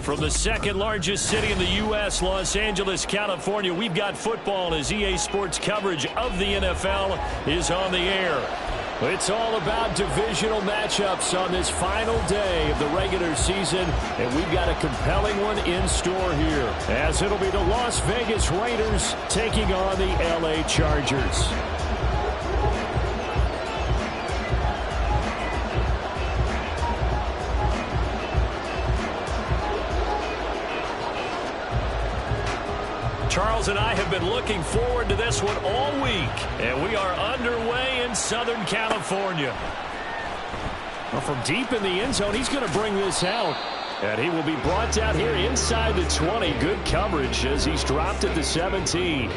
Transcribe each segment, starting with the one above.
From the second largest city in the U.S., Los Angeles, California, we've got football as EA Sports coverage of the NFL is on the air. It's all about divisional matchups on this final day of the regular season, and we've got a compelling one in store here, as it'll be the Las Vegas Raiders taking on the L.A. Chargers. Charles and I have been looking forward to this one all week, and we are underway in Southern California. Well, from deep in the end zone, he's going to bring this out, and he will be brought down here inside the 20. Good coverage as he's dropped at the 17.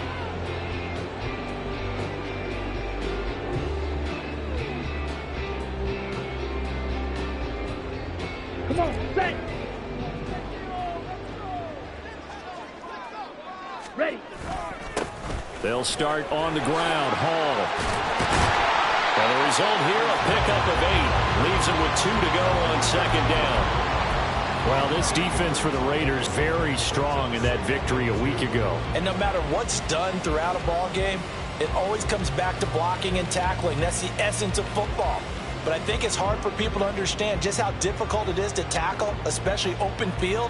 Come on, set. Ready. They'll start on the ground. Hall. And the result here, a pickup of 8. Leaves him with 2 to go on second down. Well, this defense for the Raiders very strong in that victory a week ago. And no matter what's done throughout a ball game, it always comes back to blocking and tackling. That's the essence of football. But I think it's hard for people to understand just how difficult it is to tackle, especially open field.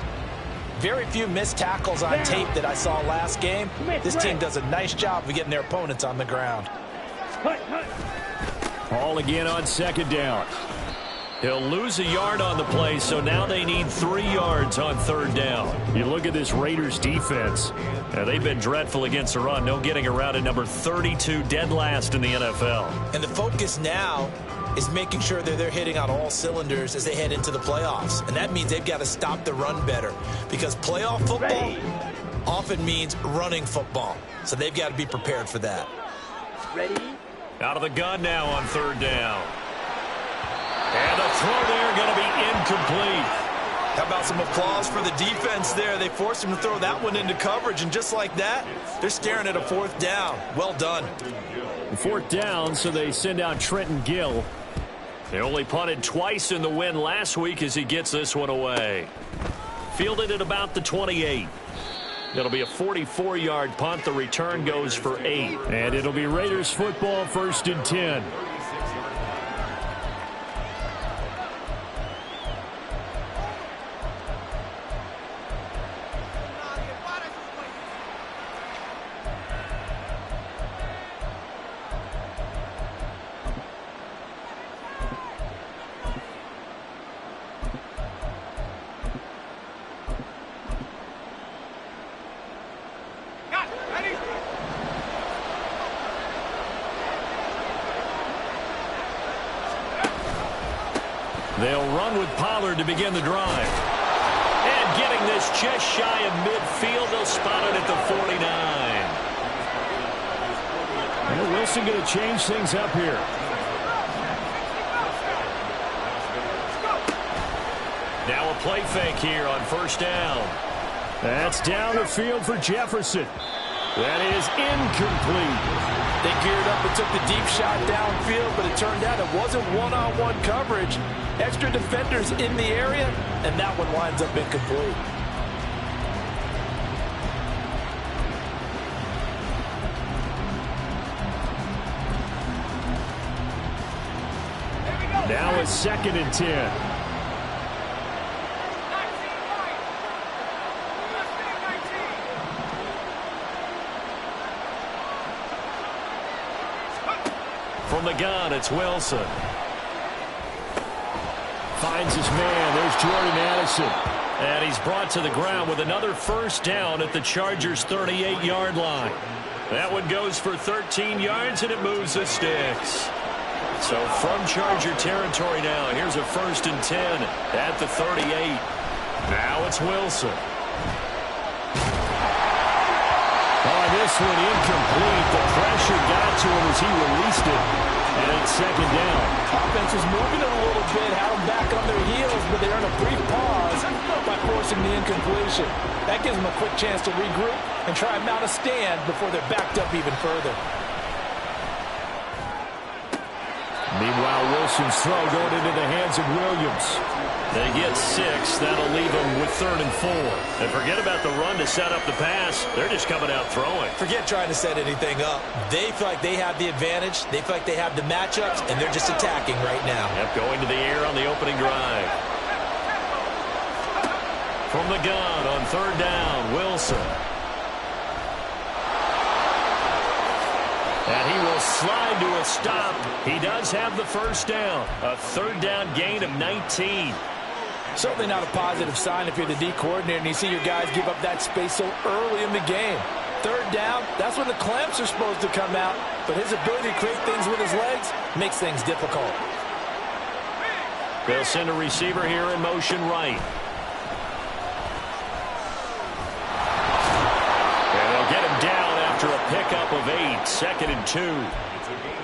Very few missed tackles on tape that I saw last game. This team does a nice job of getting their opponents on the ground. Ball again on second down. He'll lose a yard on the play, so now they need 3 yards on third down. You look at this Raiders defense. They've been dreadful against the run. No getting around at number 32, dead last in the NFL. And the focus now is making sure that they're hitting on all cylinders as they head into the playoffs. And that means they've got to stop the run better, because playoff football often means running football. So they've got to be prepared for that. Ready? Out of the gun now on third down. And the throw there going to be incomplete. How about some applause for the defense there? They forced him to throw that one into coverage, and just like that, they're staring at a 4th down. Well done. 4th down, so they send out Trenton Gill. They only punted twice in the win last week as he gets this one away. Fielded at about the 28. It'll be a 44-yard punt. The return goes for 8. And it'll be Raiders football, 1st and 10. They'll run with Pollard to begin the drive. And getting this just shy of midfield, they'll spot it at the 49. And Wilson going to change things up here. Now a play fake here on 1st down. That's down the field for Jefferson. That is incomplete. They geared up and took the deep shot downfield, but it turned out it wasn't one-on-one coverage. Extra defenders in the area, and that one winds up incomplete. Now it's 2nd and 10. From the gun, it's Wilson. Finds his man. There's Jordan Addison. And he's brought to the ground with another 1st down at the Chargers' 38-yard line. That one goes for 13 yards, and it moves the sticks. So from Charger territory now, here's a 1st and 10 at the 38. Now it's Wilson. Oh, this one incomplete. The pressure got to him as he released it. And it's 2nd down. Offense was moving it a little bit, had them back on their heels, but they earned a brief pause by forcing the incompletion. That gives them a quick chance to regroup and try and mount a stand before they're backed up even further. Meanwhile, Wilson's throw going into the hands of Williams. They get 6. That'll leave them with 3rd and 4. And forget about the run to set up the pass. They're just coming out throwing. Forget trying to set anything up. They feel like they have the advantage. They feel like they have the matchups, and they're just attacking right now. Yep, going to the air on the opening drive. From the gun on 3rd down, Wilson. And he will slide to a stop. He does have the 1st down. A 3rd down gain of 19. Certainly not a positive sign if you're the D coordinator and you see your guys give up that space so early in the game. 3rd down, that's when the clamps are supposed to come out. But his ability to create things with his legs makes things difficult. They'll send a receiver here in motion right. And they'll get him down after a pickup of 8. 2nd and 2.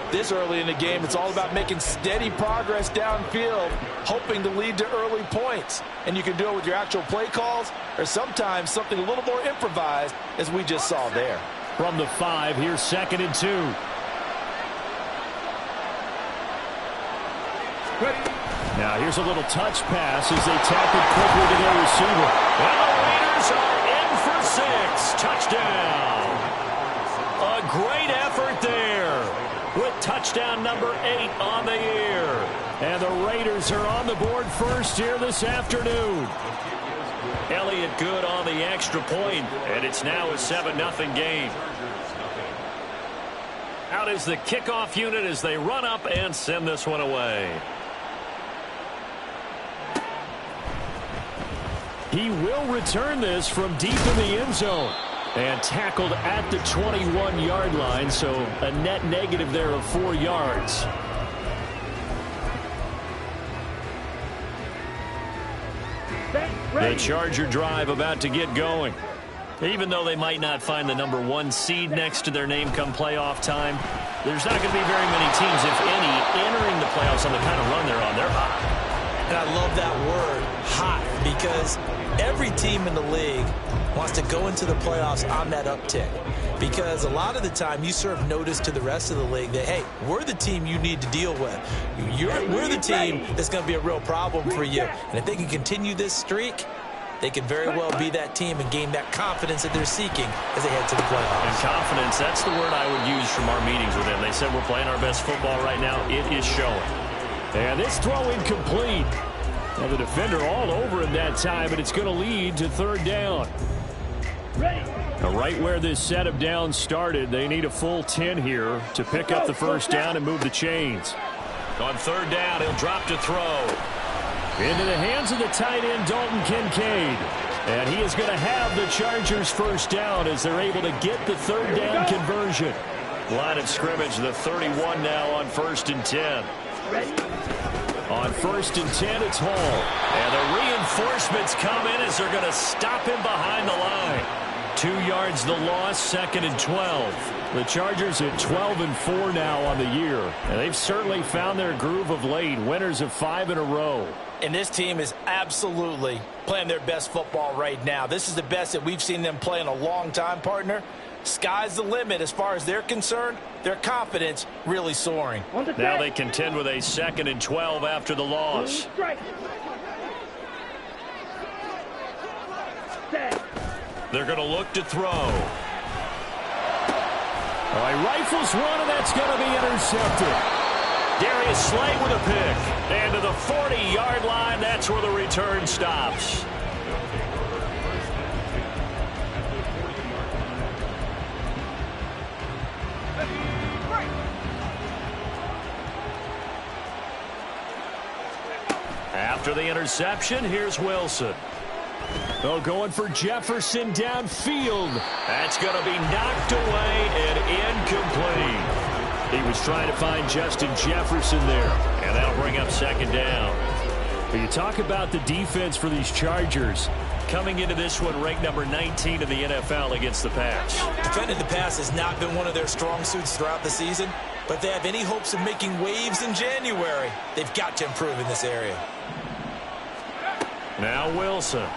This early in the game, it's all about making steady progress downfield, hoping to lead to early points. And you can do it with your actual play calls or sometimes something a little more improvised, as we just saw there. From the 5, here's 2nd and 2. Ready. Now here's a little touch pass as they tap it quickly to their receiver. And the Raiders are in for 6. Touchdown. A great effort there, with touchdown number 8 on the year. And the Raiders are on the board first here this afternoon. Elliott good on the extra point, and it's now a 7-0 game. Out is the kickoff unit as they run up and send this one away. He will return this from deep in the end zone. And tackled at the 21-yard line, so a net negative there of 4 yards. The Charger drive about to get going. Even though they might not find the number 1 seed next to their name come playoff time, there's not going to be very many teams, if any, entering the playoffs on the kind of run they're on. They're hot. And I love that word, hot, because every team in the league wants to go into the playoffs on that uptick. Because a lot of the time you serve notice to the rest of the league that, hey, we're the team you need to deal with. We're the team that's going to be a real problem for you. And if they can continue this streak, they can very well be that team and gain that confidence that they're seeking as they head to the playoffs. And confidence, that's the word I would use from our meetings with them. They said we're playing our best football right now. It is showing. And this throw incomplete. And the defender all over him that time, but it's going to lead to 3rd down. Now, right where this set of downs started, they need a full 10 here to pick up the 1st down and move the chains. On 3rd down, he'll drop to throw. Into the hands of the tight end, Dalton Kincaid. And he is going to have the Chargers' 1st down as they're able to get the 3rd down conversion. Line of scrimmage, the 31 now on 1st and 10. On 1st and 10, it's Hall. And the reinforcements come in as they're going to stop him behind the line. 2 yards the loss, 2nd and 12. The Chargers at 12-4 now on the year. And they've certainly found their groove of late. Winners of 5 in a row. And this team is absolutely playing their best football right now. This is the best that we've seen them play in a long time, partner. Sky's the limit as far as they're concerned. Their confidence really soaring. Now they contend with a 2nd and 12 after the loss. They're going to look to throw. He rifles one, and that's going to be intercepted. Darius Slay with a pick. And to the 40-yard line, that's where the return stops. After the interception, here's Wilson. Oh, going for Jefferson downfield. That's going to be knocked away and incomplete. He was trying to find Justin Jefferson there, and that'll bring up 2nd down. But you talk about the defense for these Chargers. Coming into this one, ranked number 19 in the NFL against the pass. Defending the pass has not been one of their strong suits throughout the season, but if they have any hopes of making waves in January, they've got to improve in this area. Now Wilson.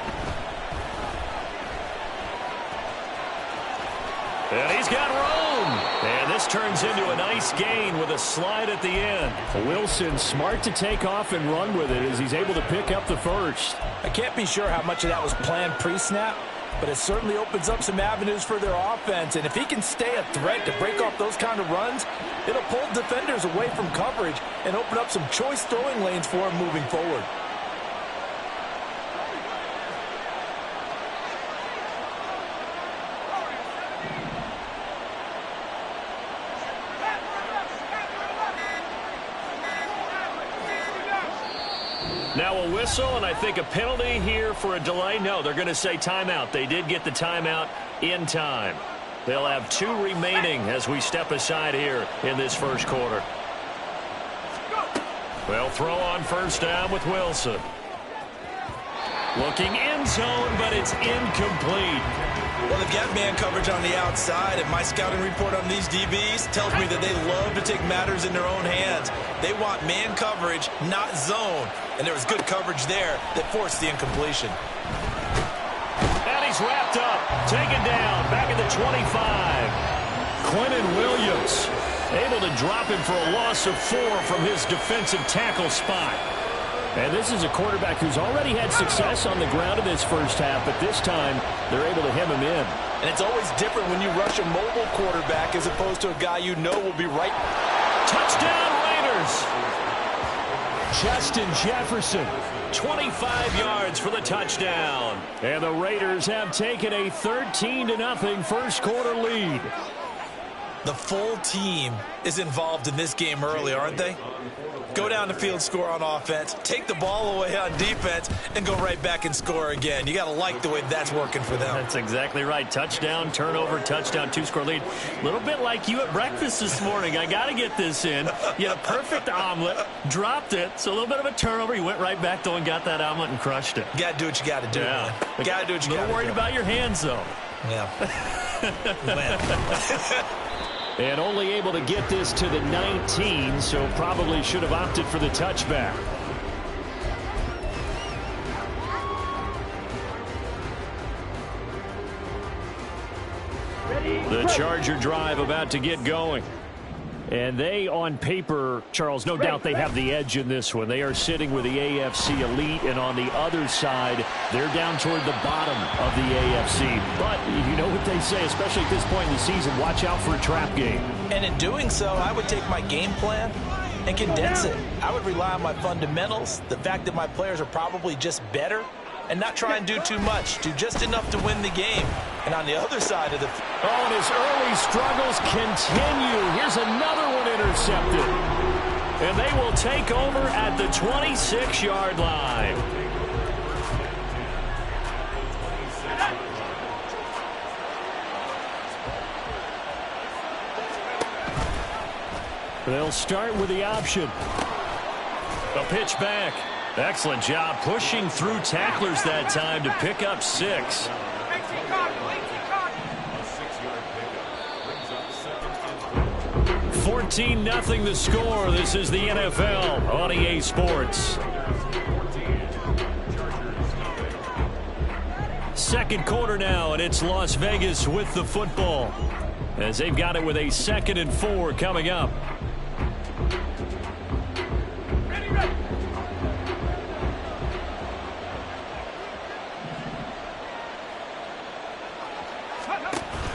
And he's got room. And this turns into a nice gain with a slide at the end. Wilson smart to take off and run with it as he's able to pick up the first. I can't be sure how much of that was planned pre-snap, but it certainly opens up some avenues for their offense. And if he can stay a threat to break off those kind of runs, it'll pull defenders away from coverage and open up some choice throwing lanes for him moving forward. Now a whistle, and I think a penalty here for a delay. No, they're going to say timeout. They did get the timeout in time. They'll have 2 remaining as we step aside here in this first quarter. They'll throw on first down with Wilson. Looking end zone, but it's incomplete. Well, they've got man coverage on the outside, and my scouting report on these DBs tells me that they love to take matters in their own hands. They want man coverage, not zone. And there was good coverage there that forced the incompletion. And he's wrapped up, taken down, back at the 25. Quentin Williams able to drop him for a loss of 4 from his defensive tackle spot. And this is a quarterback who's already had success on the ground in this first half, but this time they're able to hem him in. And it's always different when you rush a mobile quarterback as opposed to a guy you know will be right. Touchdown Raiders! Justin Jefferson, 25 yards for the touchdown. And the Raiders have taken a 13-0 first quarter lead. The full team is involved in this game early, aren't they? Go down the field, score on offense, take the ball away on defense, and go right back and score again. You got to like the way that's working for them. That's exactly right. Touchdown, turnover, touchdown, 2-score lead. A little bit like you at breakfast this morning. I got to get this in. You had a perfect omelet, dropped it, so a little bit of a turnover. You went right back, though, and got that omelet and crushed it. You got to do what you got to do, man. You got to do what you got to do. A little worried about your hands, though. Yeah. And only able to get this to the 19, so probably should have opted for the touchback. The Charger drive about to get going. And they, on paper, Charles, no doubt they have the edge in this one. They are sitting with the AFC elite, and on the other side, they're down toward the bottom of the AFC. But you know what they say, especially at this point in the season, watch out for a trap game. And in doing so, I would take my game plan and condense it. I would rely on my fundamentals, the fact that my players are probably just better, and not try and do too much, do just enough to win the game. And on the other side of the... Oh, and his early struggles continue. Here's another one intercepted. And they will take over at the 26-yard line. They'll start with the option. A pitch back. Excellent job pushing through tacklers that time to pick up 6. 14-0 the score. This is the NFL on EA Sports. Second quarter now, and it's Las Vegas with the football, as they've got it with a 2nd and 4 coming up.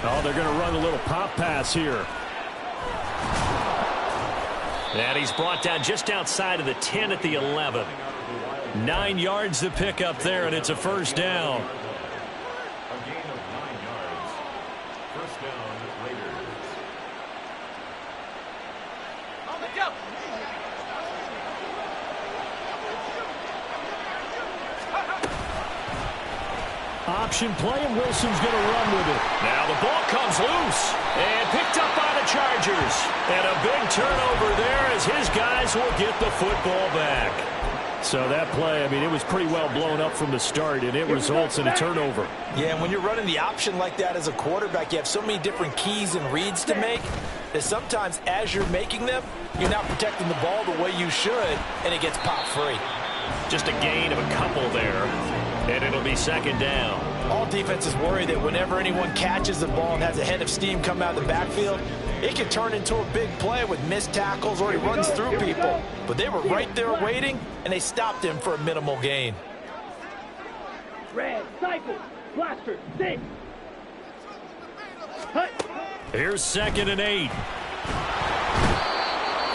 Oh, they're going to run a little pop pass here. And he's brought down just outside of the 10 at the 11. 9 yards to pick up there, and it's a first down. A gain of 9 yards. First down, Raiders. On the go. Option play, and Wilson's going to run with it. Now the ball comes loose and picked up by the Chargers. And a big turnover there as his guys will get the football back. So that play, I mean, it was pretty well blown up from the start, and it results in a turnover. Yeah, and when you're running the option like that as a quarterback, you have so many different keys and reads to make that sometimes as you're making them, you're not protecting the ball the way you should, and it gets popped free. Just a gain of a couple there, and it'll be second down. All defenses worry that whenever anyone catches the ball and has a head of steam come out of the backfield, it can turn into a big play with missed tackles or he runs through people. But they were right there waiting, and they stopped him for a minimal gain. Red, cycle, blaster, six. Here's 2nd and 8.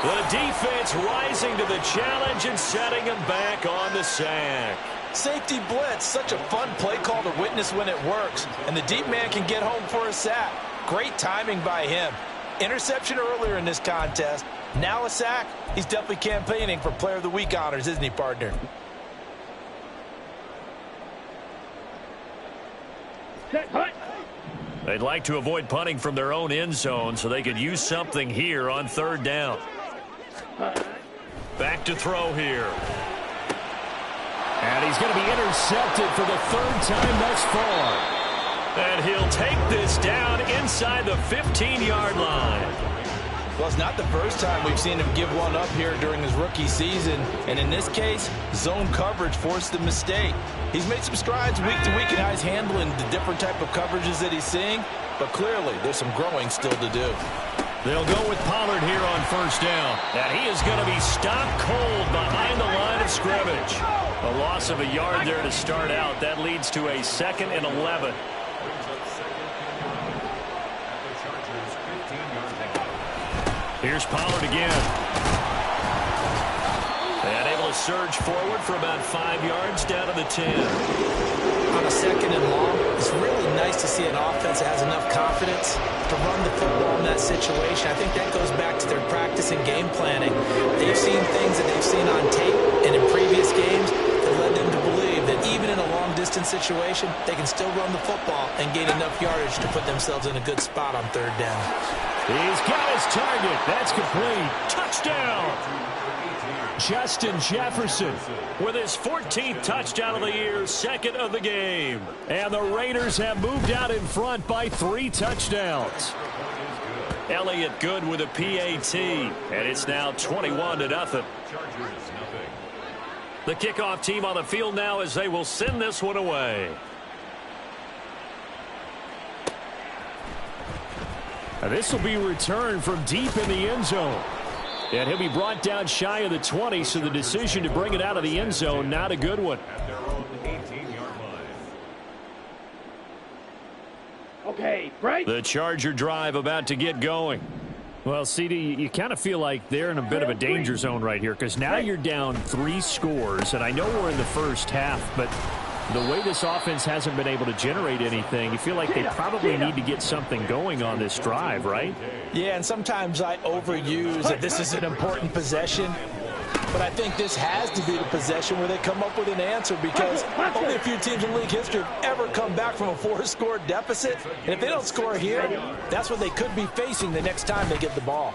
The defense rising to the challenge and setting him back on the sack. Safety blitz, such a fun play call to witness when it works. And the deep man can get home for a sack. Great timing by him. Interception earlier in this contest. Now a sack. He's definitely campaigning for Player of the Week honors, isn't he, partner? Set, hut. They'd like to avoid punting from their own end zone so they could use something here on 3rd down. Back to throw here. And he's going to be intercepted for the 3rd time thus far. And he'll take this down inside the 15-yard line. Well, it's not the first time we've seen him give one up here during his rookie season. And in this case, zone coverage forced the mistake. He's made some strides week to week in how he's handling the different type of coverages that he's seeing. But clearly, there's some growing still to do. They'll go with Pollard here on 1st down. And he is going to be stopped cold behind the line of scrimmage. A loss of a yard there to start out. That leads to a 2nd and 11. Here's Pollard again. And able to surge forward for about 5 yards down to the 10. On a 2nd and long, it's really nice to see an offense that has enough confidence to run the football in that situation. I think that goes back to their practice and game planning. They've seen things that they've seen on tape and in previous games that led them to believe that even in a long-distance situation, they can still run the football and gain enough yardage to put themselves in a good spot on 3rd down. He's got his target. That's complete. Touchdown. Justin Jefferson with his 14th touchdown of the year, 2nd of the game. And the Raiders have moved out in front by 3 touchdowns. Elliott Good with a PAT, and it's now 21-0. The kickoff team on the field now as they will send this one away. And this will be returned from deep in the end zone. And he'll be brought down shy of the 20, so the decision to bring it out of the end zone, not a good one. Okay, break. The Charger drive about to get going. Well, CD, you kind of feel like they're in a bit of a danger zone right here because now you're down 3 scores, and I know we're in the first half, but the way this offense hasn't been able to generate anything, you feel like they probably need to get something going on this drive, right? Yeah, and sometimes I overuse that this is an important possession. But I think this has to be the possession where they come up with an answer because only a few teams in league history have ever come back from a 4-score deficit. And if they don't score here, that's what they could be facing the next time they get the ball.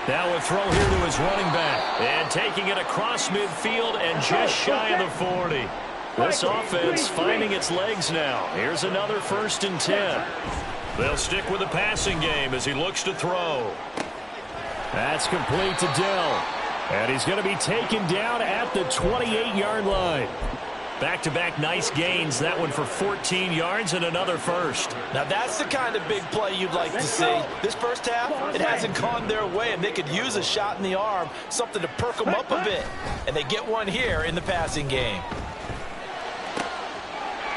Now a throw here to his running back. And taking it across midfield and just shy of the 40. This offense finding its legs now. Here's another 1st and 10. They'll stick with the passing game as he looks to throw. That's complete to Dell. And he's going to be taken down at the 28-yard line. Back-to-back nice gains. That one for 14 yards and another 1st. Now that's the kind of big play you'd like to see. This first half, it hasn't gone their way, and they could use a shot in the arm, something to perk them up a bit. And they get one here in the passing game.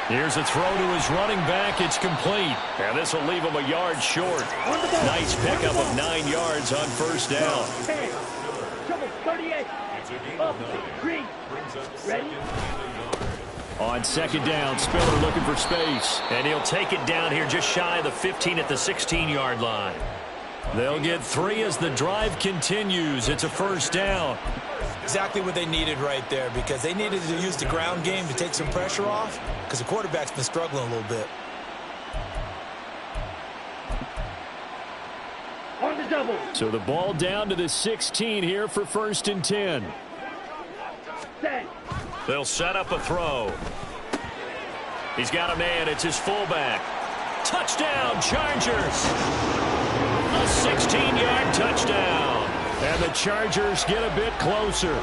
Here's a throw to his running back. It's complete. And this will leave him a yard short. Nice pickup of 9 yards on 1st down. 38. Up, green. Ready? On 2nd down, Spiller looking for space. And he'll take it down here just shy of the 15 at the 16-yard line. They'll get 3 as the drive continues. It's a 1st down. Exactly what they needed right there because they needed to use the ground game to take some pressure off because the quarterback's been struggling a little bit. On the double. So the ball down to the 16 here for 1st and 10. Set. They'll set up a throw. He's got a man. It's his fullback. Touchdown, Chargers. A 16-yard touchdown. And the Chargers get a bit closer.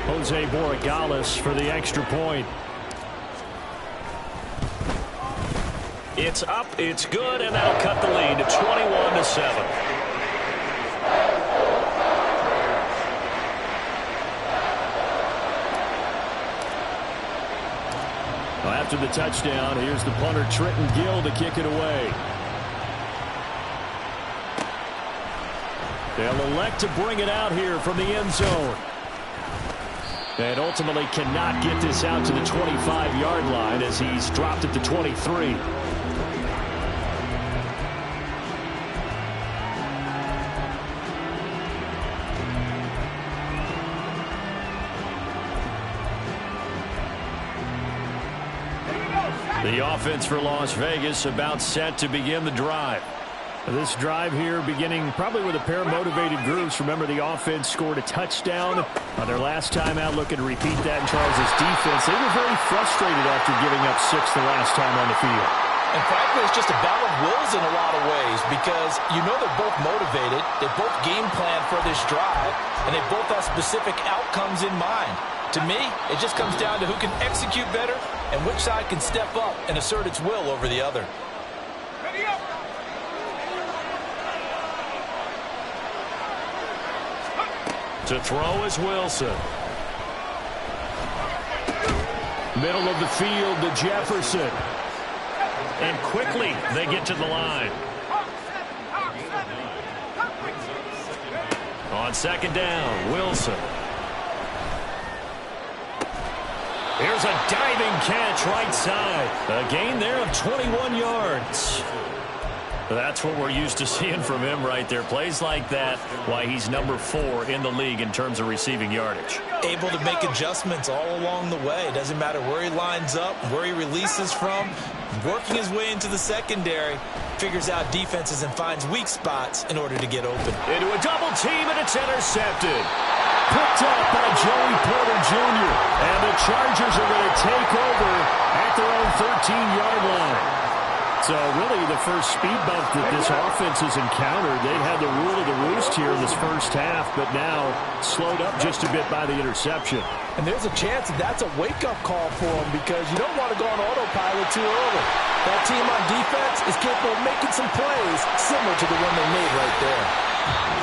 Jose Borregales for the extra point. It's up, it's good, and that'll cut the lead to 21-7. After the touchdown, here's the punter, Trenton Gill, to kick it away. They'll elect to bring it out here from the end zone. And ultimately cannot get this out to the 25-yard line as he's dropped it to 23. The offense for Las Vegas about set to begin the drive. This drive here beginning probably with a pair of motivated groups. Remember, the offense scored a touchdown on their last time out, looking to repeat that in Charles' defense. They were very frustrated after giving up 6 the last time on the field. And frankly, it's just a battle of wills in a lot of ways because you know they're both motivated, they both game plan for this drive, and they both have specific outcomes in mind. To me, it just comes down to who can execute better and which side can step up and assert its will over the other. Ready up. To throw is Wilson. Middle of the field to Jefferson. And quickly they get to the line. On second down, Wilson. Here's a diving catch right side. A gain there of 21 yards. That's what we're used to seeing from him right there. Plays like that, why he's number 4 in the league in terms of receiving yardage. Able to make adjustments all along the way. Doesn't matter where he lines up, where he releases from. Working his way into the secondary. Figures out defenses and finds weak spots in order to get open. Into a double team, and it's intercepted. Picked up by Joey Porter Jr. And the Chargers are going to take over at their own 13-yard line. So really the first speed bump that this offense has encountered. They've had the rule of the roost here in this first half, but now slowed up just a bit by the interception. And there's a chance that that's a wake-up call for them because you don't want to go on autopilot too early. That team on defense is capable of making some plays similar to the one they made right there.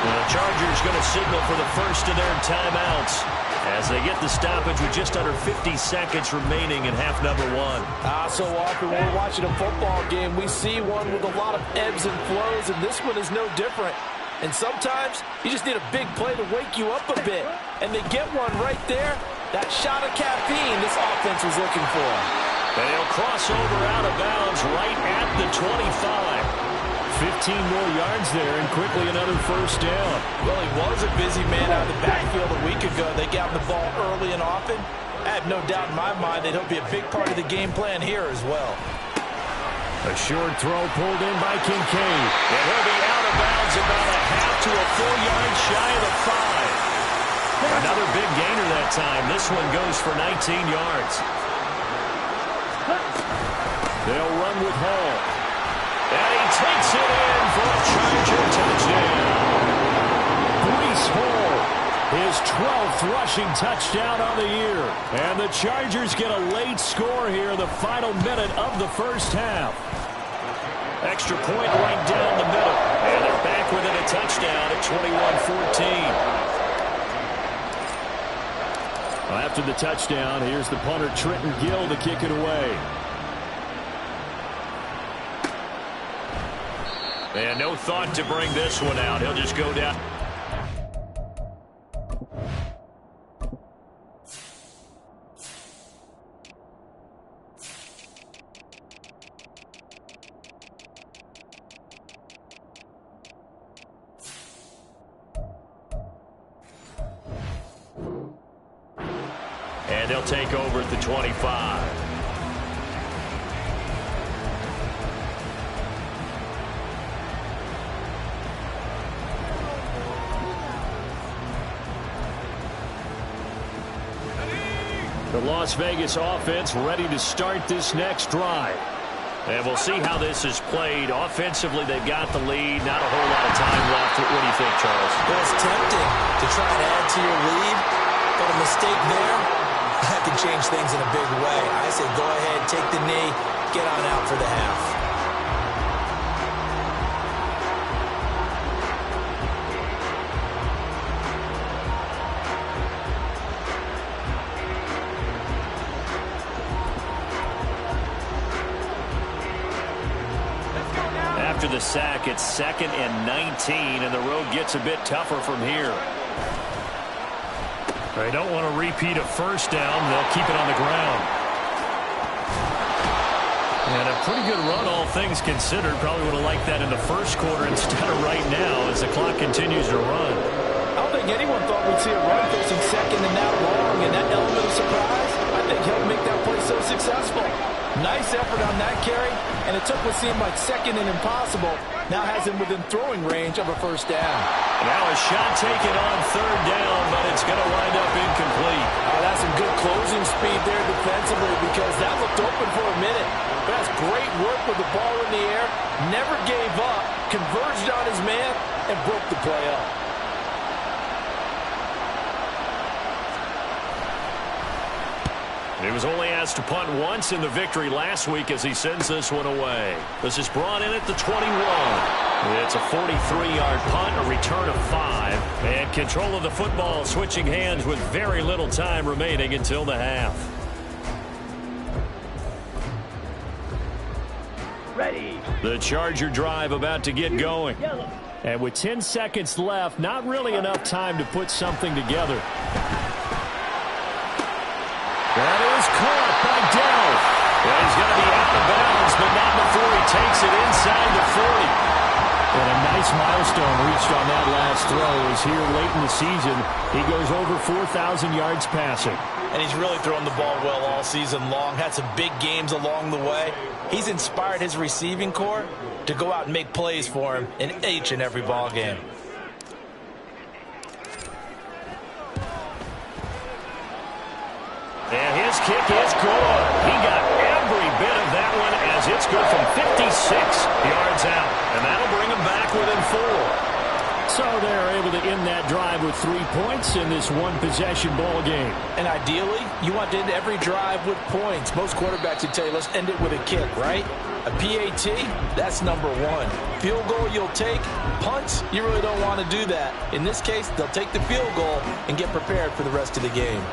The Chargers going to signal for the first of their timeouts as they get the stoppage with just under 50 seconds remaining in half number 1. So often when we're watching a football game, we see one with a lot of ebbs and flows, and this one is no different. And sometimes you just need a big play to wake you up a bit. And they get one right there. That shot of caffeine this offense was looking for. They'll cross over out of bounds right at the 25. 15 more yards there, and quickly another first down. Well, he was a busy man out of the backfield a week ago. They got him the ball early and often. I have no doubt in my mind that he'll be a big part of the game plan here as well. A short throw pulled in by Kincaid. And he'll be out of bounds about a half to a full yard shy of the 5. Another big gainer that time. This one goes for 19 yards. They'll run with Hall. And he takes it in for a Charger touchdown. Breece Hall, his 12th rushing touchdown on the year. And the Chargers get a late score here in the final minute of the first half. Extra point right down the middle. And they're back within a touchdown at 21-14. After the touchdown, here's the punter, Trenton Gill, to kick it away. And no thought to bring this one out. He'll just go down. And they'll take over at the 25. The Las Vegas offense ready to start this next drive. And we'll see how this is played. Offensively, they've got the lead. Not a whole lot of time left. What do you think, Charles? Well, it's tempting to try and add to your lead, but a mistake there, that can change things in a big way. I say go ahead, take the knee, get on out for the half. after the sack. It's 2nd and 19, and the road gets a bit tougher from here. They don't want to repeat a first down. They'll keep it on the ground. And a pretty good run, all things considered. Probably would have liked that in the first quarter instead of right now as the clock continues to run. I don't think anyone thought we'd see a run facing 2nd and that long, and that element of surprise, I think, helped make that play so successful. Nice effort on that carry, and it took what seemed like 2nd and impossible. Now has him within throwing range of a first down. Now a shot taken on 3rd down, but it's going to wind up incomplete. That's some good closing speed there defensively because that looked open for a minute. But that's great work with the ball in the air. Never gave up, converged on his man, and broke the play up. He was only asked to punt once in the victory last week as he sends this one away. This is brought in at the 21. It's a 43-yard punt, a return of 5. And control of the football switching hands with very little time remaining until the half. Ready. The Charger drive about to get going. Yellow. And with 10 seconds left, not really enough time to put something together. That is caught by Dell. Well, he's going to be out of bounds, but not before he takes it inside the 40. And a nice milestone reached on that last throw as here late in the season, he goes over 4,000 yards passing. And he's really thrown the ball well all season long. Had some big games along the way. He's inspired his receiving corps to go out and make plays for him in each and every ball game. And his kick is good. He got every bit of that one as it's good from 56 yards out. And that'll bring him back within 4. So they're able to end that drive with 3 points in this one-possession ball game. And ideally, you want to end every drive with points. Most quarterbacks would tell you, let's end it with a kick, right? A PAT, that's number 1. Field goal you'll take. Punts, you really don't want to do that. In this case, they'll take the field goal and get prepared for the rest of the game.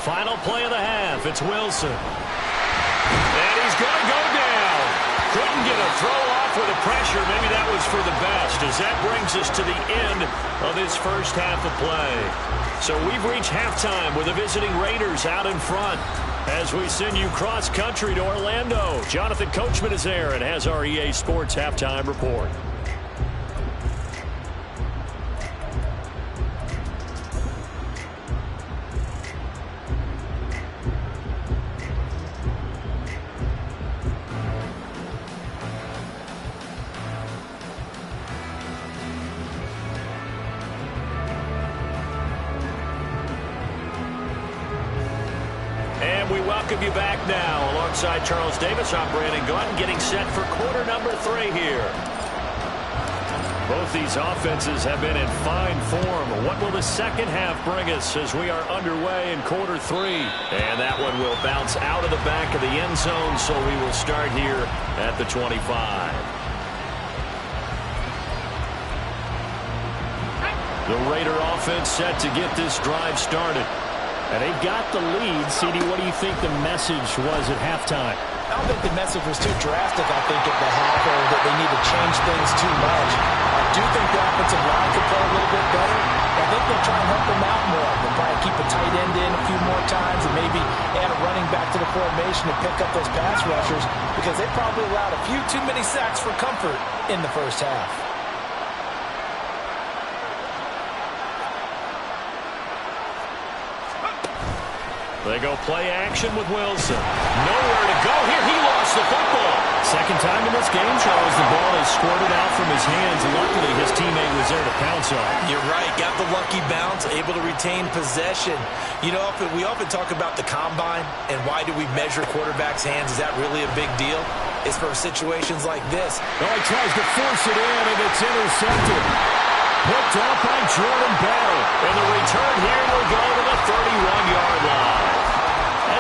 Final play of the half. It's Wilson. And he's going to go down. Couldn't get a throw off with the pressure. Maybe that was for the best as that brings us to the end of this first half of play. So we've reached halftime with the visiting Raiders out in front. As we send you cross-country to Orlando, Jonathan Coachman is there and has our EA Sports halftime report. Welcome you back now. Alongside Charles Davis, I'm Brandon Gaunt, getting set for quarter number 3 here. Both these offenses have been in fine form. What will the second half bring us as we are underway in quarter 3? And that one will bounce out of the back of the end zone, so we will start here at the 25. The Raider offense set to get this drive started. And they've got the lead. CD, what do you think the message was at halftime? I don't think the message was too drastic, I think, at the half, or that they need to change things too much. I do think the offensive line could play a little bit better. I think they'll try and help them out more. They'll probably keep a tight end in a few more times and maybe add a running back to the formation to pick up those pass rushers because they probably allowed a few too many sacks for comfort in the first half. They go play action with Wilson. Nowhere to go here. He lost the football. Second time in this game, Charles, the ball is squirted out from his hands. Luckily, his teammate was there to pounce on. You're right. Got the lucky bounce, able to retain possession. You know, we often talk about the combine and why do we measure quarterbacks' hands. Is that really a big deal? It's for situations like this. Oh, he tries to force it in, and it's intercepted. Picked up by Jordan Battle. And the return here will go to the 31-yard line.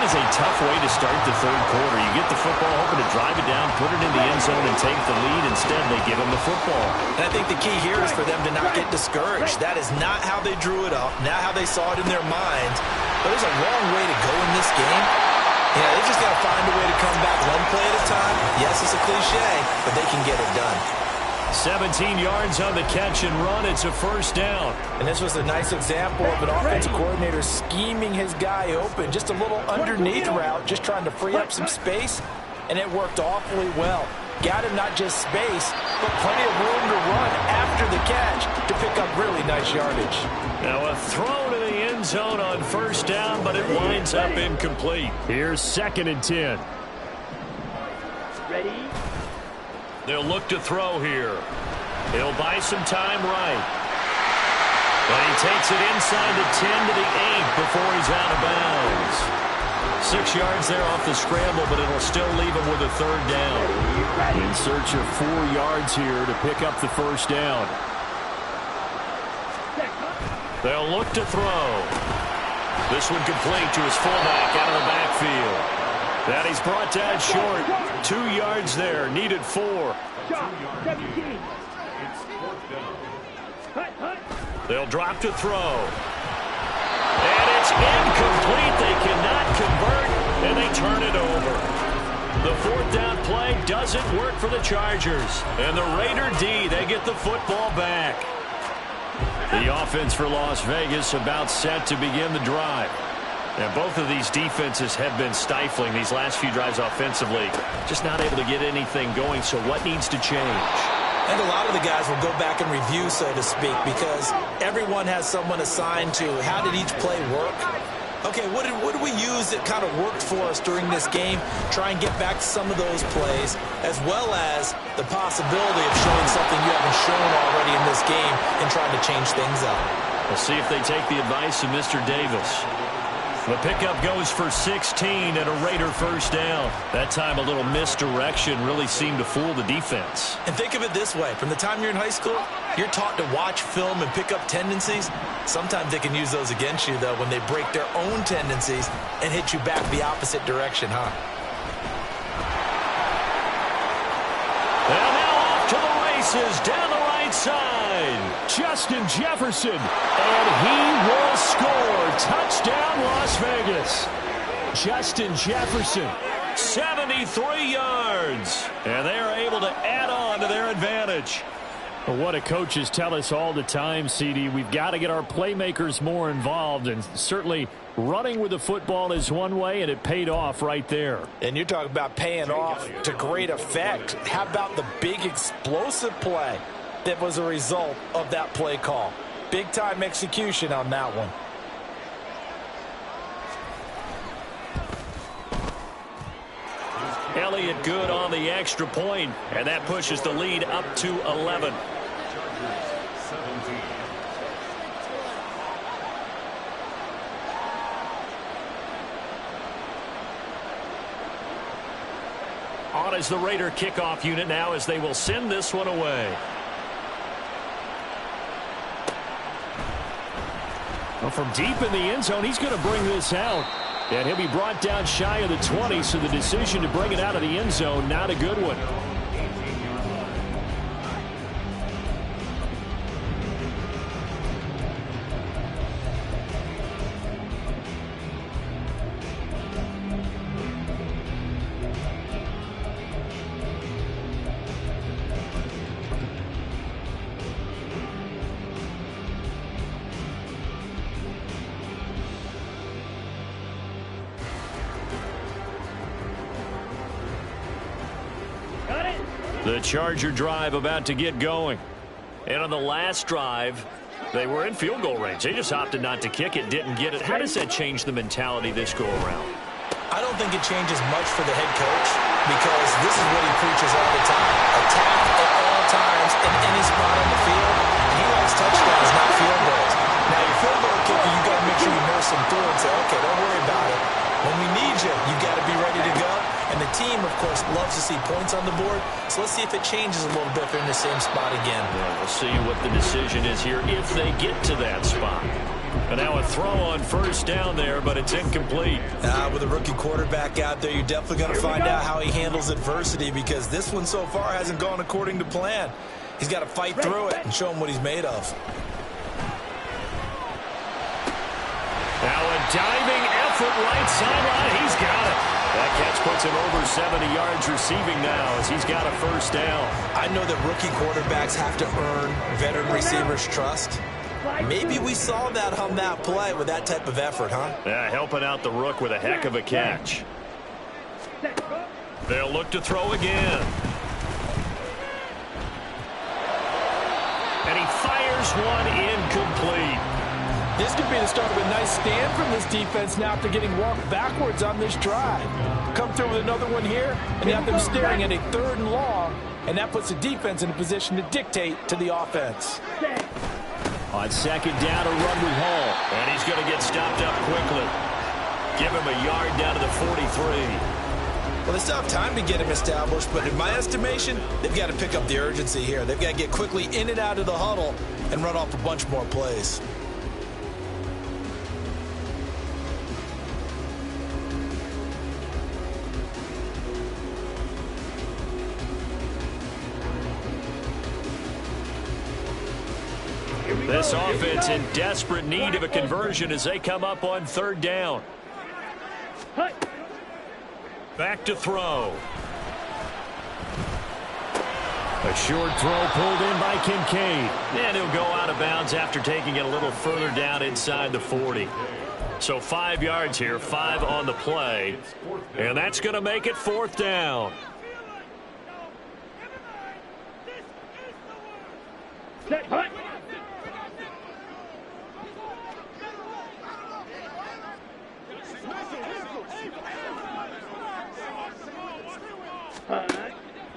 That is a tough way to start the third quarter. You get the football, hoping to drive it down, put it in the end zone, and take the lead. Instead, they give him the football. And I think the key here is for them to not get discouraged. That is not how they drew it up, not how they saw it in their minds. But there's a long way to go in this game. Yeah, they just got to find a way to come back one play at a time. Yes, it's a cliche, but they can get it done. 17 yards on the catch and run. It's a first down. And this was a nice example of an offensive coordinator scheming his guy open. Just a little underneath route, just trying to free up some space, and it worked awfully well. Got him not just space, but plenty of room to run after the catch to pick up really nice yardage. Now a throw to the end zone on first down, but it winds up incomplete. Here's 2nd and 10. Ready? They'll look to throw here. He'll buy some time right. But he takes it inside the 10 to the 8 before he's out of bounds. 6 yards there off the scramble, but it'll still leave him with a third down. In search of 4 yards here to pick up the first down. They'll look to throw. This one complete to his fullback out of the backfield. That he's brought down short. 2 yards there. Needed 4. Shot, 17. They'll drop to throw. And it's incomplete. They cannot convert, and they turn it over. The 4th down play doesn't work for the Chargers. And the Raider D, they get the football back. The offense for Las Vegas about set to begin the drive. And both of these defenses have been stifling these last few drives offensively. Just not able to get anything going, so what needs to change? I think a lot of the guys will go back and review, so to speak, because everyone has someone assigned to how did each play work. Okay, what did we use that kind of worked for us during this game? Try and get back to some of those plays, as well as the possibility of showing something you haven't shown already in this game and trying to change things up. We'll see if they take the advice of Mr. Davis. The pickup goes for 16 and a Raider first down. That time a little misdirection really seemed to fool the defense. And think of it this way. From the time you're in high school, you're taught to watch film and pick up tendencies. Sometimes they can use those against you, though, when they break their own tendencies and hit you back the opposite direction, huh? And now off to the races down the right side. Justin Jefferson, and he will score. Touchdown, Las Vegas. Justin Jefferson. 73 yards. And they are able to add on to their advantage. What do coaches tell us all the time, CD? We've got to get our playmakers more involved, and certainly running with the football is one way, and it paid off right there. And you're talking about paying off to great effect. How about the big explosive play that was a result of that play call? Big-time execution on that one. Elliott good on the extra point, and that pushes the lead up to 11. On is the Raider kickoff unit now as they will send this one away. Well, from deep in the end zone, he's going to bring this out. And he'll be brought down shy of the 20, so the decision to bring it out of the end zone, not a good one. The Charger drive about to get going. And on the last drive, they were in field goal range. They just opted not to kick it, didn't get it. How does that change the mentality this go around? I don't think it changes much for the head coach, because this is what he preaches all the time. Attack at all times in any spot on the field. He likes touchdowns, not field goals. Now, your field goal kicker, you got to make sure you nurse him through and say, okay, don't worry about it. When we need you, you got to be ready to go. And the team, of course, loves to see points on the board. So let's see if it changes a little bit if they're in the same spot again. Yeah, we'll see what the decision is here if they get to that spot. And now a throw on first down there, but it's incomplete. With a rookie quarterback out there, you're definitely going to find out how he handles adversity, because this one so far hasn't gone according to plan. He's got to fight through it and show him what he's made of. Now a diving effort right sideline. He's got it. That catch puts him over 70 yards receiving now as he's got a first down. I know that rookie quarterbacks have to earn veteran receivers' trust. Maybe we saw that on that play with that type of effort, huh? Yeah, helping out the rook with a heck of a catch. They'll look to throw again. And he fires one incomplete. This could be the start of a nice stand from this defense now after getting walked backwards on this drive. Come through with another one here, and you have them staring at a 3rd and long, and that puts the defense in a position to dictate to the offense. On second down, a run with Hall. And he's going to get stopped up quickly. Give him a yard down to the 43. Well, they still have time to get him established, but in my estimation, they've got to pick up the urgency here. They've got to get quickly in and out of the huddle and run off a bunch more plays. This offense in desperate need of a conversion as they come up on 3rd down. Back to throw. A short throw pulled in by Kincaid. And he'll go out of bounds after taking it a little further down inside the 40. So 5 yards here, 5 on the play. And that's going to make it 4th down. Set, hut.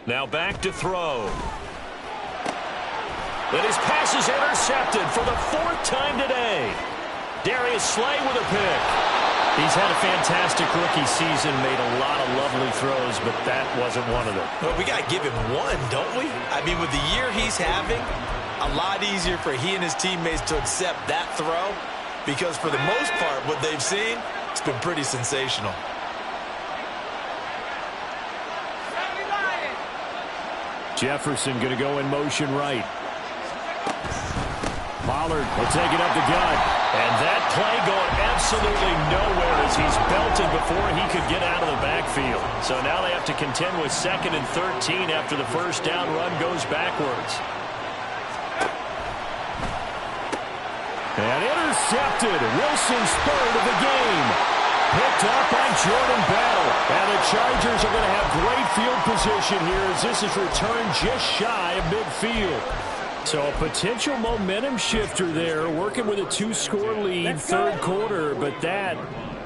Now back to throw. And his pass is intercepted for the 4th time today. Darius Slay with a pick. He's had a fantastic rookie season, made a lot of lovely throws, but that wasn't one of them. Well, we got to give him one, don't we? I mean, with the year he's having, a lot easier for he and his teammates to accept that throw because for the most part, what they've seen, it's been pretty sensational. Jefferson going to go in motion right. Pollard will take it up the gut. And that play going absolutely nowhere as he's belted before he could get out of the backfield. So now they have to contend with 2nd and 13 after the first down run goes backwards. And intercepted. Wilson's 3rd of the game. Picked up by Jordan Battle. And the Chargers are going to have great field position here as this is returned just shy of midfield. So a potential momentum shifter there, working with a 2-score lead, 3rd quarter, but that,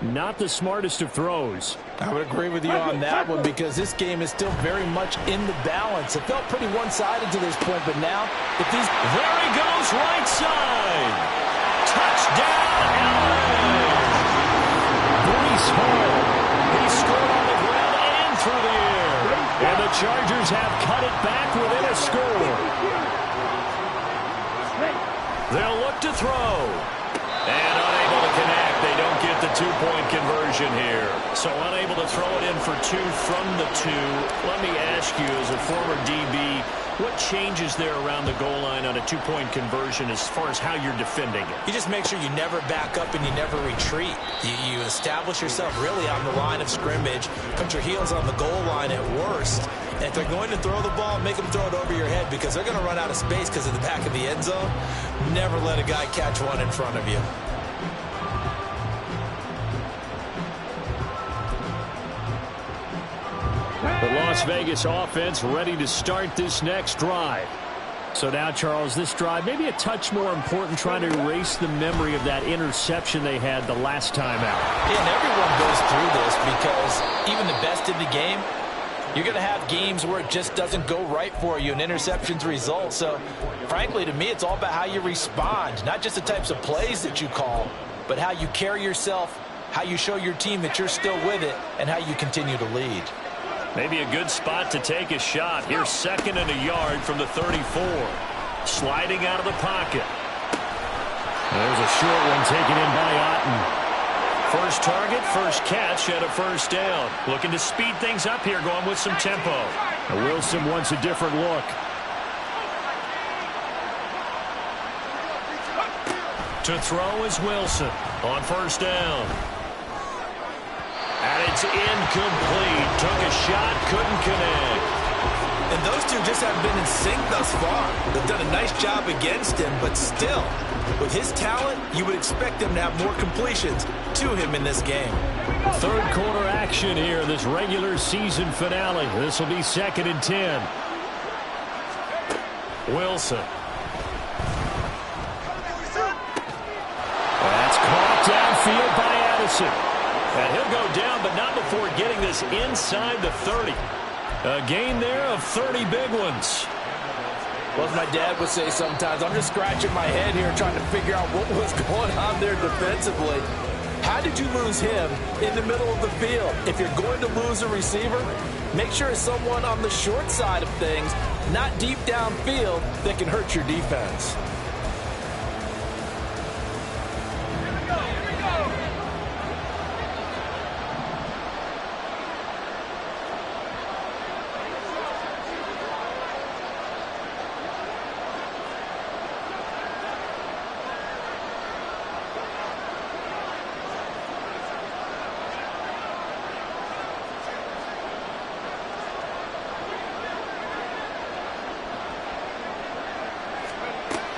not the smartest of throws. I would agree with you on that one because this game is still very much in the balance. It felt pretty one-sided to this point, but now, if these... There he goes, right side. Touchdown, LA. Breece Hall. He scored on the ground and through the air. And the Chargers have cut it back within a score. They'll look to throw. And unable to connect. They don't get the 2-point conversion here. So unable to throw it in for 2 from the 2. Let me ask you, as a former DB, what changes there around the goal line on a 2-point conversion as far as how you're defending it? You just make sure you never back up and you never retreat. You establish yourself really on the line of scrimmage, put your heels on the goal line at worst. And if they're going to throw the ball, make them throw it over your head because they're going to run out of space because of the back of the end zone. Never let a guy catch one in front of you. The Las Vegas offense ready to start this next drive. So now, Charles, this drive maybe a touch more important, trying to erase the memory of that interception they had the last time out. Yeah, and everyone goes through this because even the best in the game, you're going to have games where it just doesn't go right for you and interceptions result. So, frankly, to me, it's all about how you respond, not just the types of plays that you call, but how you carry yourself, how you show your team that you're still with it, and how you continue to lead. Maybe a good spot to take a shot. Here's 2nd and a yard from the 34. Sliding out of the pocket. There's a short one taken in by Otten. First target, first catch, and a first down. Looking to speed things up here, going with some tempo. And Wilson wants a different look. To throw is Wilson on first down. And it's incomplete. Took a shot, couldn't connect. And those two just haven't been in sync thus far. They've done a nice job against him, but still, with his talent, you would expect him to have more completions to him in this game. Third quarter action here, this regular season finale. This will be 2nd and 10. Wilson. That's caught downfield by Addison. And he'll go down, but not before getting this inside the 30. A gain there of 30 big ones. Well, as my dad would say sometimes, I'm just scratching my head here trying to figure out what was going on there defensively. How did you lose him in the middle of the field? If you're going to lose a receiver, make sure it's someone on the short side of things, not deep downfield, that can hurt your defense.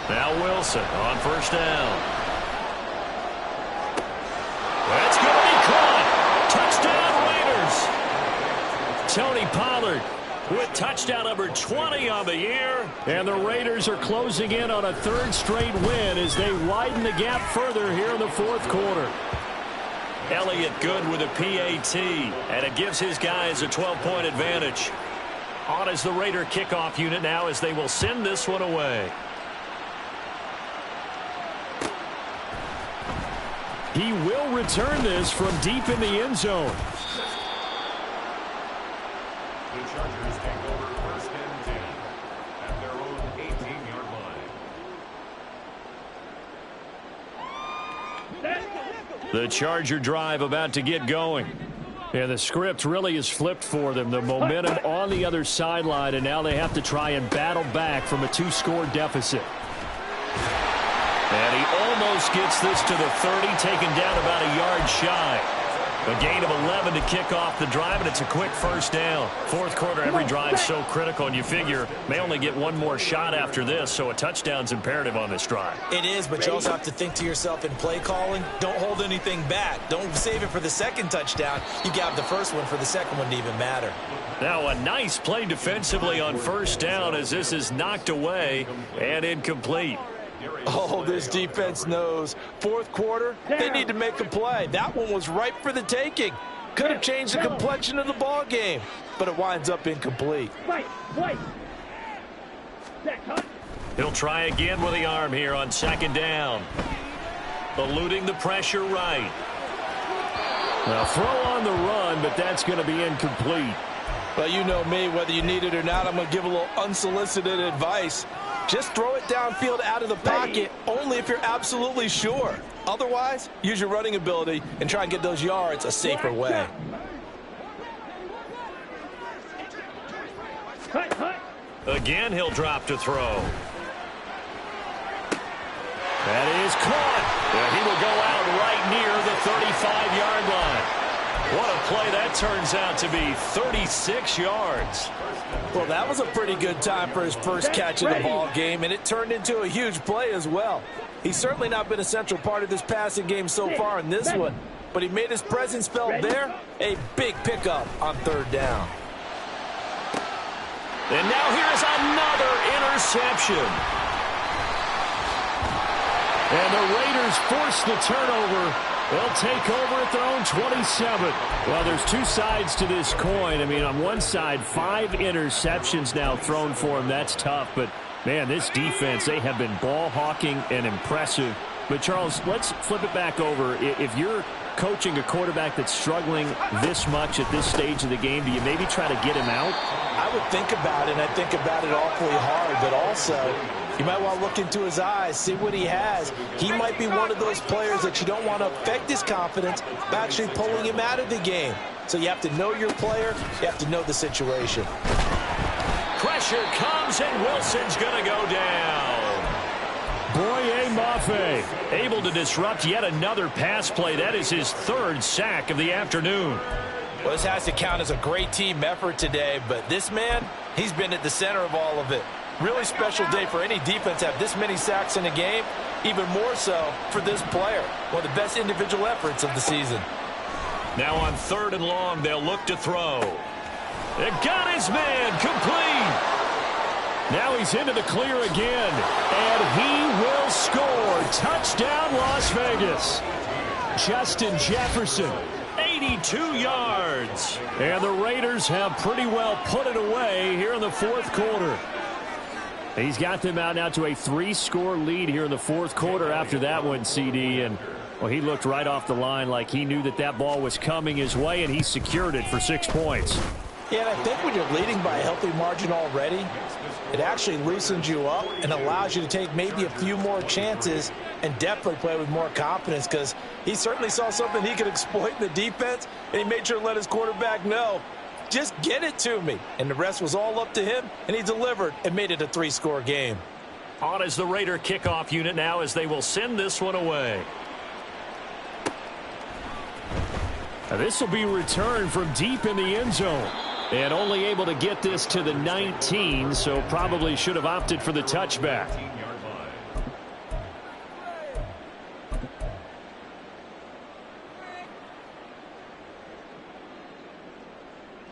Now Wilson on first down. That's going to be caught. Touchdown Raiders. Tony Pollard with touchdown number 20 on the year. And the Raiders are closing in on a 3rd straight win as they widen the gap further here in the 4th quarter. Elliott good with a PAT, and it gives his guys a 12-point advantage. On as the Raider kickoff unit now as they will send this one away. He will return this from deep in the end zone. The Chargers take over 1st and 10 at their own 18-yard line. The Charger drive about to get going. And the script really is flipped for them. The momentum on the other sideline, and now they have to try and battle back from a 2-score deficit. And he almost gets this to the 30, taken down about a yard shy. A gain of 11 to kick off the drive, and it's a quick first down. 4th quarter, every drive's so critical, and you figure may only get one more shot after this, so a touchdown's imperative on this drive. It is, but you also have to think to yourself in play calling, don't hold anything back. Don't save it for the 2nd touchdown. You got the first one for the 2nd one to even matter. Now a nice play defensively on first down as this is knocked away and incomplete. Oh, this defense knows. 4th quarter, they need to make a play. That one was ripe for the taking. Could have changed the complexion of the ball game, but it winds up incomplete. He'll try again with the arm here on 2nd down. Eluding the pressure right. Now throw on the run, but that's going to be incomplete. Well, you know me, whether you need it or not, I'm going to give a little unsolicited advice. Just throw it downfield out of the pocket only if you're absolutely sure. Otherwise, use your running ability and try and get those yards a safer way. Again, he'll drop to throw. That is caught. And he will go out right near the 35-yard line. What a play that turns out to be, 36 yards. Well, that was a pretty good time for his first catch of the ball game, and it turned into a huge play as well. He's certainly not been a central part of this passing game so far in this one, but he made his presence felt there. A big pickup on 3rd down. And now here's another interception. And the Raiders force the turnover. They'll take over at their own 27. Well, there's two sides to this coin. I mean, on one side, 5 interceptions now thrown for him. That's tough. But, man, this defense, they have been ball hawking and impressive. But, Charles, let's flip it back over. If you're coaching a quarterback that's struggling this much at this stage of the game, do you maybe try to get him out? I would think about it, and I think about it awfully hard. But also, you might want to look into his eyes, see what he has. He might be one of those players that you don't want to affect his confidence by actually pulling him out of the game. So you have to know your player. You have to know the situation. Pressure comes, and Wilson's going to go down. Boye Mafe able to disrupt yet another pass play. That is his third sack of the afternoon. Well, this has to count as a great team effort today, but this man, he's been at the center of all of it. Really special day for any defense to have this many sacks in a game, even more so for this player. One of the best individual efforts of the season. Now on 3rd and long, they'll look to throw. It got his man complete. Now he's into the clear again, and he will score. Touchdown, Las Vegas. Justin Jefferson, 82 yards. And the Raiders have pretty well put it away here in the 4th quarter. He's got them out now to a 3-score lead here in the 4th quarter after that one, CD. And, well, he looked right off the line like he knew that that ball was coming his way, and he secured it for 6 points. Yeah, and I think when you're leading by a healthy margin already, it actually loosens you up and allows you to take maybe a few more chances and definitely play with more confidence, because he certainly saw something he could exploit in the defense, and he made sure to let his quarterback know, just get it to me. And the rest was all up to him, and he delivered and made it a 3-score game. On is the Raider kickoff unit now as they will send this one away. Now this will be returned from deep in the end zone. And only able to get this to the 19, so probably should have opted for the touchback.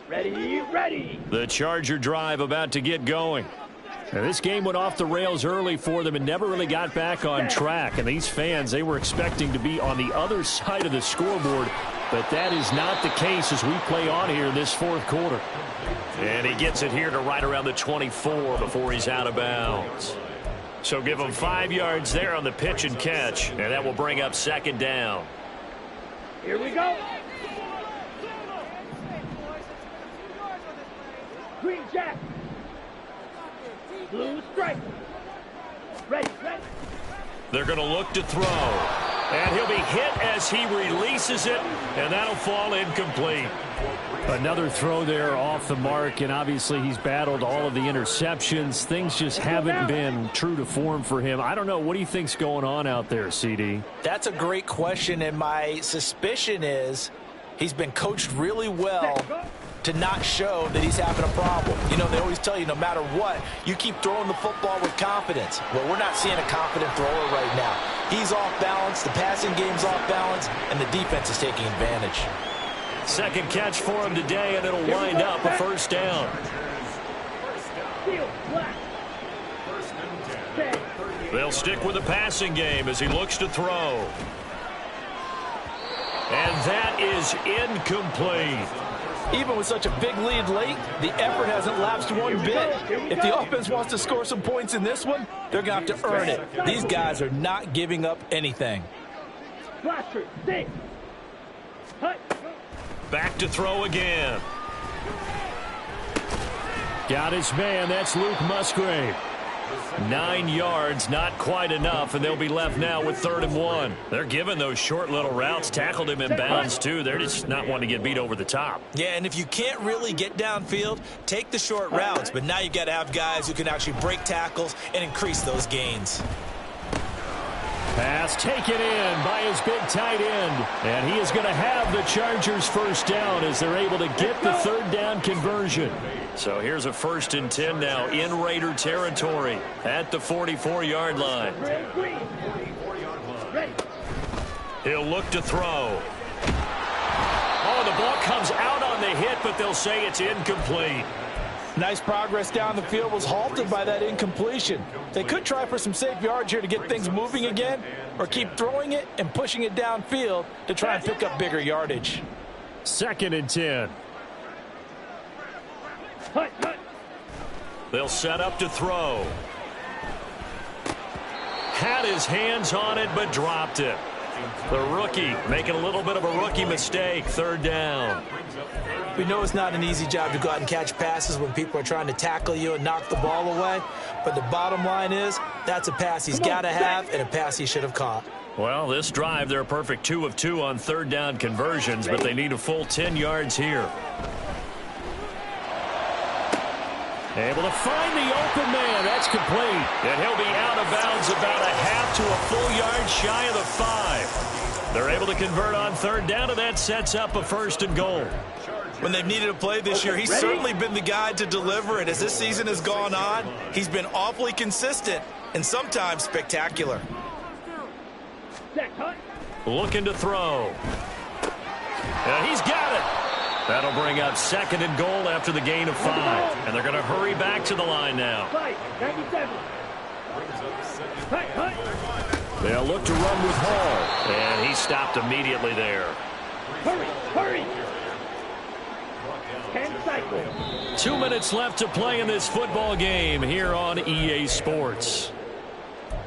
Ready, ready. The Charger drive about to get going. Now, this game went off the rails early for them and never really got back on track. And these fans, they were expecting to be on the other side of the scoreboard. But that is not the case as we play on here in this 4th quarter. And he gets it here to right around the 24 before he's out of bounds. So give him 5 yards there on the pitch and catch. And that will bring up 2nd down. Here we go. Green jack. Blue stripe. Ready, ready. They're going to look to throw. And he'll be hit as he releases it, and that'll fall incomplete. Another throw there off the mark, and obviously he's battled all of the interceptions. Things just haven't been true to form for him. I don't know. What do you think's going on out there, CD? That's a great question, and my suspicion is he's been coached really well to not show that he's having a problem. You know, they always tell you no matter what, you keep throwing the football with confidence. Well, we're not seeing a confident thrower right now. He's off balance, the passing game's off balance, and the defense is taking advantage. 2nd catch for him today, and it'll wind up a 1st down. They'll stick with the passing game as he looks to throw. And that is incomplete. Even with such a big lead late, the effort hasn't lapsed one bit. If the offense wants to score some points in this one, they're going to have to earn it. These guys are not giving up anything. Back to throw again. Got his man. That's Luke Musgrave. 9 yards, not quite enough, and they'll be left now with 3rd and 1. They're giving those short little routes, tackled him in bounds too. They're just not wanting to get beat over the top. Yeah, and if you can't really get downfield, take the short routes, but now you got to have guys who can actually break tackles and increase those gains. Pass taken in by his big tight end. And he is going to have the Chargers 1st down as they're able to get the 3rd down conversion. So here's a 1st and 10 now in Raider territory at the 44-yard line. He'll look to throw. Oh, the ball comes out on the hit, but they'll say it's incomplete. Nice progress down the field was halted by that incompletion. They could try for some safe yards here to get things moving again, or keep throwing it and pushing it downfield to try and pick up bigger yardage. 2nd and 10. They'll set up to throw. Had his hands on it, but dropped it. The rookie making a little bit of a rookie mistake. 3rd down. We know it's not an easy job to go out and catch passes when people are trying to tackle you and knock the ball away. But the bottom line is, that's a pass he's got to have and a pass he should have caught. Well, this drive, they're a perfect 2 of 2 on 3rd down conversions, but they need a full 10 yards here. Able to find the open man. That's complete. And he'll be out of bounds about a half to a full yard shy of the 5. They're able to convert on third down, and that sets up a 1st and goal. When they've needed a play this year, he's certainly been the guy to deliver it. As this season has gone on, he's been awfully consistent and sometimes spectacular. Looking to throw. And he's got it. That'll bring up 2nd and goal after the gain of 5. And they're going to hurry back to the line now. 97. They'll look to run with Hall. And he stopped immediately there. Hurry. 10 cycles. 2 minutes left to play in this football game here on EA Sports.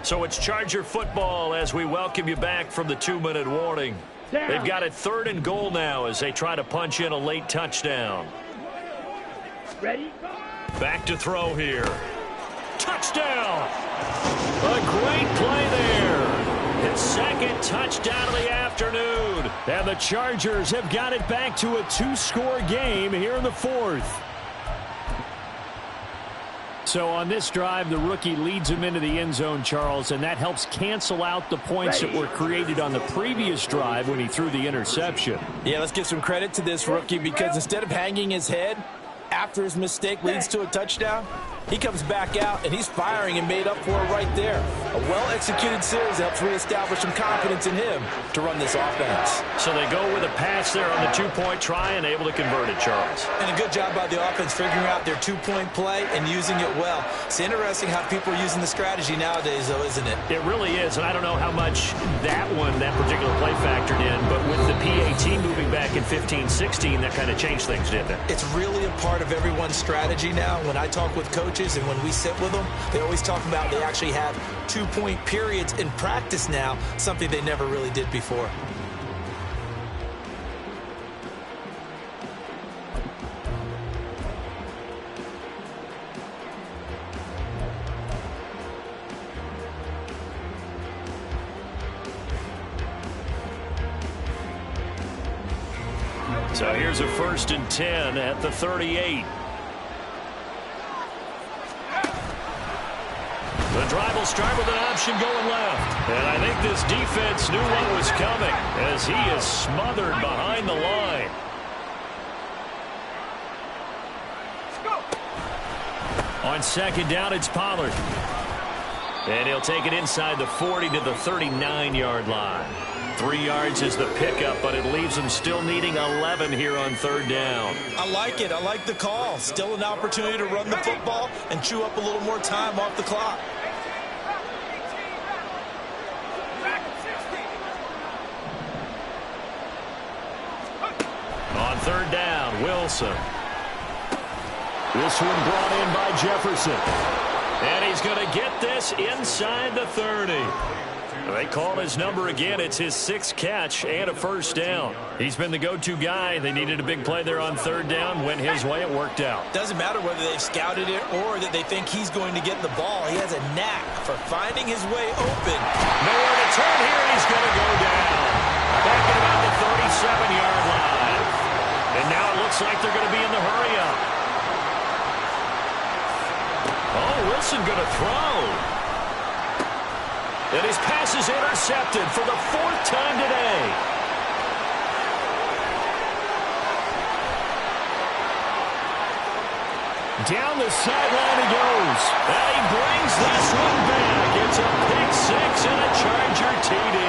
So it's Charger football as we welcome you back from the 2-minute warning. They've got it 3rd and goal now as they try to punch in a late touchdown. Ready? Back to throw here. Touchdown! A great play there. His 2nd touchdown of the afternoon. And the Chargers have got it back to a 2-score game here in the 4th. So on this drive, the rookie leads him into the end zone, Charles, and that helps cancel out the points that were created on the previous drive when he threw the interception. Yeah, let's give some credit to this rookie because instead of hanging his head after his mistake leads to a touchdown, he comes back out and he's firing and made up for it right there. A well-executed series helps reestablish some confidence in him to run this offense. So they go with a pass there on the 2-point try and able to convert it, Charles. And a good job by the offense figuring out their 2-point play and using it well. It's interesting how people are using the strategy nowadays, though, isn't it? It really is, and I don't know how much that particular play factored in, but with the PAT moving back in 15-16, that kind of changed things, didn't it? It's really a part of everyone's strategy now. When I talk with coaches and when we sit with them, they always talk about they actually have 2-point periods in practice now, something they never really did before. So here's a 1st and 10 at the 38. The drive will start with an option going left. And I think this defense knew what was coming as he is smothered behind the line. On 2nd down, it's Pollard. And he'll take it inside the 40 to the 39-yard line. 3 yards is the pickup, but it leaves them still needing 11 here on 3rd down. I like it. I like the call. Still an opportunity to run the football and chew up a little more time off the clock. On 3rd down, Wilson. This one brought in by Jefferson. And he's going to get this inside the 30. They call his number again. It's his 6th catch and a 1st down. He's been the go-to guy. They needed a big play there on 3rd down. Went his way. It worked out. Doesn't matter whether they've scouted it or that they think he's going to get the ball. He has a knack for finding his way open. Nowhere to turn here, and he's going to go down. Back at about the 37-yard line. And now it looks like they're going to be in the hurry-up. Oh, Wilson going to throw. And his pass is intercepted for the 4th time today. Down the sideline he goes. And he brings this one back. It's a pick 6 and a Charger TD.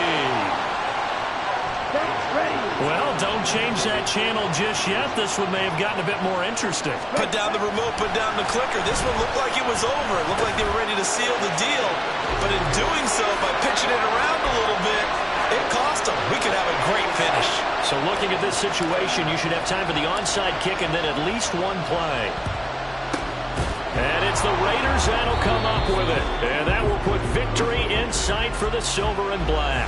Well, don't change that channel just yet. This one may have gotten a bit more interesting. Put down the remote, put down the clicker. This one looked like it was over. It looked like they were ready to seal the deal. But in doing so, by pitching it around a little bit, it cost them. We could have a great finish. So looking at this situation, you should have time for the onside kick and then at least one play. And it's the Raiders that'll come up with it. And that will put victory in sight for the silver and black.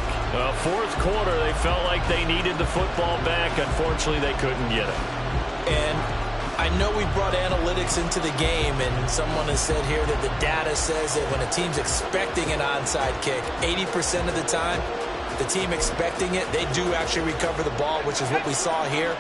4th quarter, they felt like they needed the football back. Unfortunately, they couldn't get it. And I know we brought analytics into the game, and someone has said here that the data says that when a team's expecting an onside kick, 80% of the time, the team expecting it, they do actually recover the ball, which is what we saw here.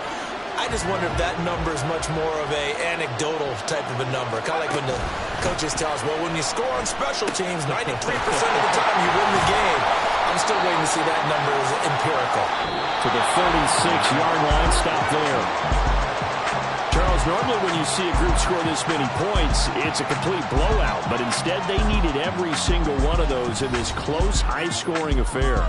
I just wonder if that number is much more of a anecdotal type of a number. Kind of like when the coaches tell us, well, when you score on special teams, 93% of the time you win the game. I'm still waiting to see that number as empirical. To the 36-yard line, stop there. Charles, normally when you see a group score this many points, it's a complete blowout. But instead, they needed every single one of those in this close, high-scoring affair.